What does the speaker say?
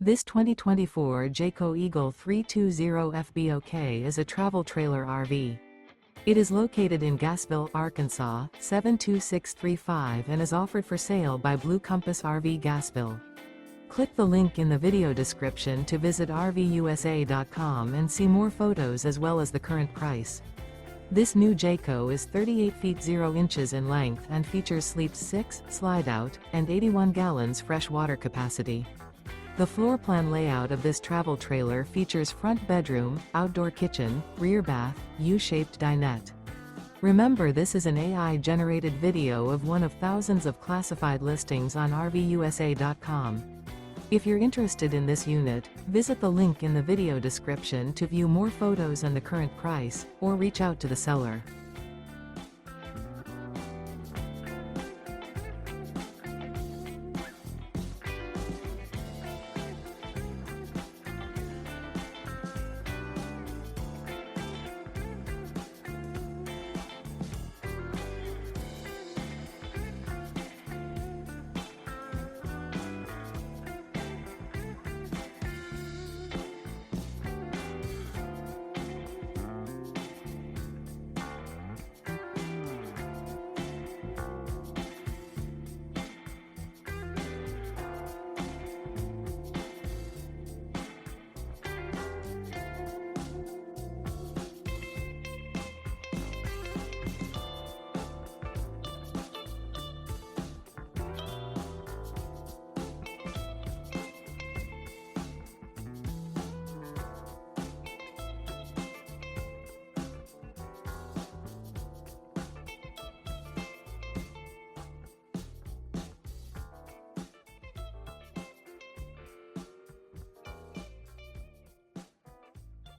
This 2024 Jayco Eagle 320 FBOK is a travel trailer RV. It is located in Gassville, Arkansas, 72635 and is offered for sale by Blue Compass RV Gassville. Click the link in the video description to visit RVUSA.com and see more photos as well as the current price. This new Jayco is 38 feet 0 inches in length and features sleeps 6, slide-out, and 81 gallons fresh water capacity. The floor plan layout of this travel trailer features front bedroom, outdoor kitchen, rear bath, U-shaped dinette. Remember, this is an AI-generated video of one of thousands of classified listings on RVUSA.com. If you're interested in this unit, visit the link in the video description to view more photos and the current price, or reach out to the seller.